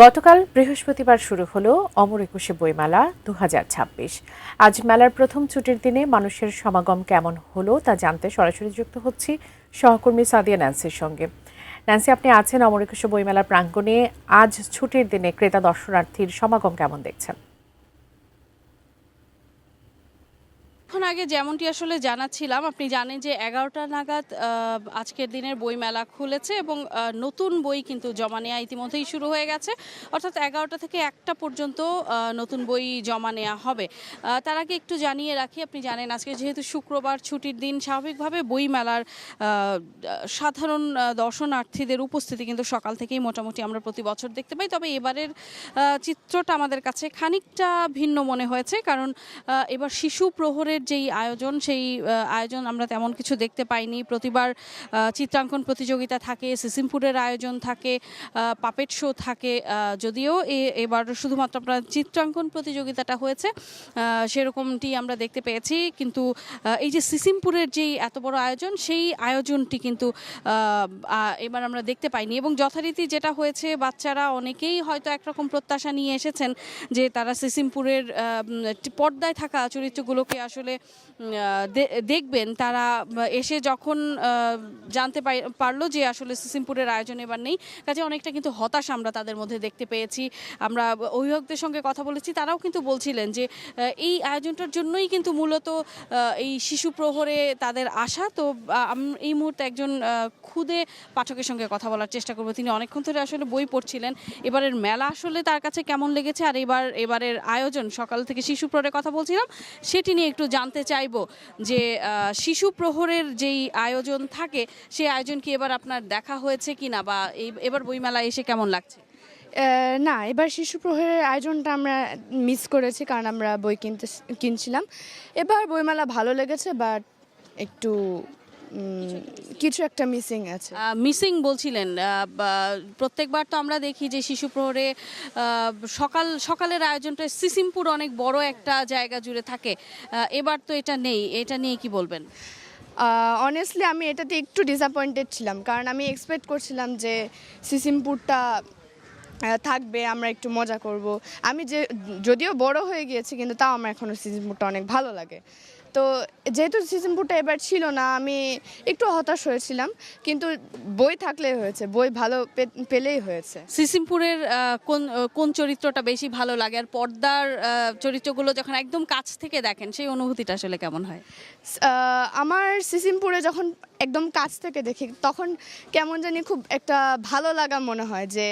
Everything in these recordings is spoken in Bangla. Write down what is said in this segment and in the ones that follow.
গতকাল বৃহস্পতিবার শুরু হলো অমর একুশে বইমেলা ২০২৬। আজ মেলার প্রথম ছুটির দিনে মানুষের সমাগম কেমন হলো তা জানতে সরাসরি যুক্ত হচ্ছি সহকর্মী সাদিয়া ন্যান্সির সঙ্গে। ন্যান্সি, আপনি আছেন অমর একুশে বইমেলার প্রাঙ্গণে। আজ ছুটির দিনে ক্রেতা দর্শনার্থীর সমাগম কেমন দেখছেন? এখন আগে যেমনটি আসলে জানাচ্ছিলাম, আপনি জানেন যে ১১টা নাগাদ আজকের দিনের বইমেলা খুলেছে এবং নতুন বই কিন্তু জমা নেওয়া ইতিমধ্যেই শুরু হয়ে গেছে। অর্থাৎ ১১টা থেকে ১টা পর্যন্ত নতুন বই জমা নেওয়া হবে। তার আগে একটু জানিয়ে রাখি, আপনি জানেন আজকে যেহেতু শুক্রবার ছুটির দিন, স্বাভাবিকভাবে বইমেলার সাধারণ দর্শনার্থীদের উপস্থিতি কিন্তু সকাল থেকেই মোটামুটি আমরা প্রতি বছর দেখতে পাই। তবে এবারের চিত্রটা আমাদের কাছে খানিকটা ভিন্ন মনে হয়েছে, কারণ এবার শিশু প্রহরের যেই আয়োজন, সেই আয়োজন আমরা তেমন কিছু দেখতে পাইনি। প্রতিবার চিত্রাঙ্কন প্রতিযোগিতা থাকে, সিসিমপুরের আয়োজন থাকে, পাপেট শো থাকে। যদিও এবার শুধুমাত্র আপনার চিত্রাঙ্কন প্রতিযোগিতাটা হয়েছে, সেরকমটি আমরা দেখতে পেয়েছি। কিন্তু এই যে সিসিমপুরের যেই এত বড় আয়োজন, সেই আয়োজনটি কিন্তু এবার আমরা দেখতে পাইনি। এবং যথারীতি যেটা হয়েছে, বাচ্চারা অনেকেই হয়তো একরকম প্রত্যাশা নিয়ে এসেছেন যে তারা সিসিমপুরের পর্দায় থাকা চরিত্রগুলোকে আসলে দেখবেন। তারা এসে যখন জানতে পারলো যে আসলে সিসিমপুরের আয়োজন এবার নেই, কাজে অনেকটা কিন্তু হতাশ আমরা তাদের মধ্যে দেখতে পেয়েছি। আমরা অভিভাবকদের সঙ্গে কথা বলেছি, তারাও কিন্তু বলছিলেন যে এই আয়োজনটার জন্যই কিন্তু মূলত এই শিশু প্রহরে তাদের আশা। তো এই মুহূর্তে একজন খুদে পাঠকের সঙ্গে কথা বলার চেষ্টা করব। তিনি অনেকক্ষণ ধরে আসলে বই পড়ছিলেন। এবারের মেলা আসলে তার কাছে কেমন লেগেছে, আর এবারের আয়োজন, সকাল থেকে শিশু প্রহরে কথা বলছিলাম, সেটি নিয়ে একটু জানতে চাইব যে শিশু প্রহরের যেই আয়োজন থাকে, সেই আয়োজন কি এবার আপনার দেখা হয়েছে কিনা, বা এবার বইমেলায় এসে কেমন লাগছে? না, এবার শিশু প্রহরের আয়োজনটা আমরা মিস করেছি, কারণ আমরা বই কিনছিলাম। এবার বইমেলা ভালো লেগেছে, বাট একটু কিছু একটা মিসিং আছে। মিসিং বলছিলেন, প্রত্যেকবার তো আমরা দেখি যে শিশু প্রহরে সকালের আয়োজনটা সিসিমপুর অনেক বড় একটা জায়গা জুড়ে থাকে। এবার তো এটা নেই, এটা নিয়ে কি বলবেন? অনেস্টলি আমি এটাতে একটু ডিসঅ্যাপয়েন্টেড ছিলাম, কারণ আমি এক্সপেক্ট করছিলাম যে সিসিমপুরটা থাকবে, আমরা একটু মজা করব। আমি যদিও বড় হয়ে গিয়েছি, কিন্তু তাও আমার এখনও সিজনপুরটা অনেক ভালো লাগে। তো যেহেতু সিজনপুরটা এবার ছিল না, আমি একটু হতাশ হয়েছিলাম। কিন্তু বই থাকলেই হয়েছে, বই ভালো পেলেই হয়েছে। সিসিমপুরের কোন চরিত্রটা বেশি ভালো লাগে, আর পর্দার চরিত্রগুলো যখন একদম কাছ থেকে দেখেন, সেই অনুভূতিটা আসলে কেমন হয়? আমার সিসিমপুরে যখন একদম কাছ থেকে দেখি, তখন কেমন জানি খুব একটা ভালো লাগা মনে হয় যে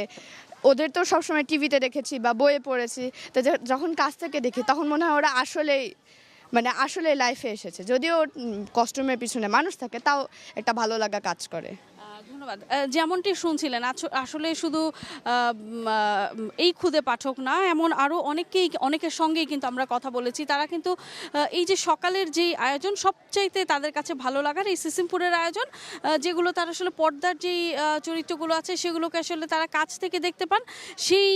ওদের তো সবসময় টিভিতে দেখেছি বা বইয়ে পড়েছি, তো যখন কাছ থেকে দেখি তখন মনে হয় ওরা আসলে লাইফে এসেছে। যদিও কস্টিউমের পিছনে মানুষ থাকে, তাও একটা ভালো লাগা কাজ করে। ধন্যবাদ। যেমনটি শুনছিলেন, আসলে শুধু এই খুদে পাঠক না, এমন আরও অনেকের সঙ্গেই কিন্তু আমরা কথা বলেছি। তারা কিন্তু এই যে সকালের যেই আয়োজন, সবচাইতে তাদের কাছে ভালো লাগার এই সিসিমপুরের আয়োজন, যেগুলো তারা আসলে পর্দার যেই চরিত্রগুলো আছে, সেগুলোকে আসলে তারা কাছ থেকে দেখতে পান। সেই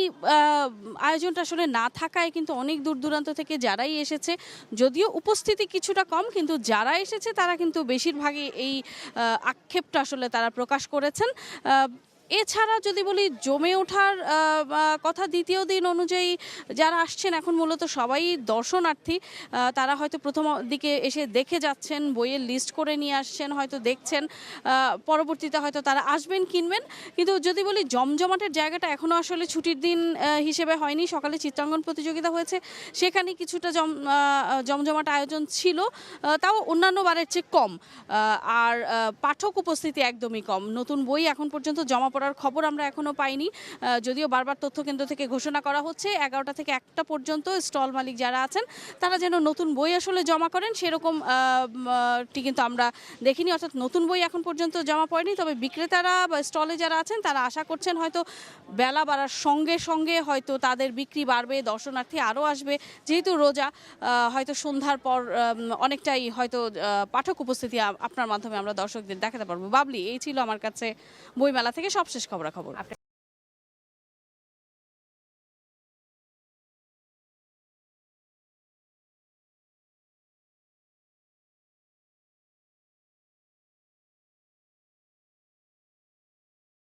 আয়োজনটা আসলে না থাকায় কিন্তু অনেক দূর দূরান্ত থেকে যারাই এসেছে, যদিও উপস্থিতি কিছুটা কম, কিন্তু যারা এসেছে তারা কিন্তু বেশিরভাগই এই আক্ষেপটা আসলে তারা প্রকাশ করেছেন। এছাড়া যদি বলি জমে ওঠার কথা, দ্বিতীয় দিন অনুযায়ী যারা আসছেন এখন মূলত সবাই দর্শনার্থী। তারা হয়তো প্রথম দিকে এসে দেখে যাচ্ছেন, বইয়ের লিস্ট করে নিয়ে আসছেন, হয়তো দেখছেন, পরবর্তীতে হয়তো তারা আসবেন, কিনবেন। কিন্তু যদি বলি জমজমাটের জায়গাটা এখনও আসলে ছুটির দিন হিসেবে হয়নি। সকালে চিত্রাঙ্কন প্রতিযোগিতা হয়েছে, সেখানে কিছুটা জমজমাট আয়োজন ছিল, তাও অন্যান্য বারের চেয়ে কম। আর পাঠক উপস্থিতি একদমই কম। নতুন বই এখন পর্যন্ত জমা পড়ার খবর আমরা এখনো পাইনি, যদিও বারবার তথ্য কেন্দ্র থেকে ঘোষণা করা হচ্ছে ১১টা থেকে ১টা পর্যন্ত স্টল মালিক যারা আছেন তারা যেন নতুন বই আসলে জমা করেন, সেরকম কিন্তু আমরা দেখিনি। অর্থাৎ নতুন বই এখন পর্যন্ত জমা পড়েনি। তবে বিক্রেতারা বা স্টলে যারা আছেন তারা আশা করছেন হয়তো বেলা বাড়ার সঙ্গে সঙ্গে হয়তো তাদের বিক্রি বাড়বে, দর্শনার্থী আরও আসবে। যেহেতু রোজা, হয়তো সন্ধ্যার পর অনেকটাই হয়তো পাঠক উপস্থিতি আপনার মাধ্যমে আমরা দর্শকদের দেখাতে পারবো। বাবলি, এই ছিল আমার কাছে বইমেলা থেকে সবশেষ খবরাখবর।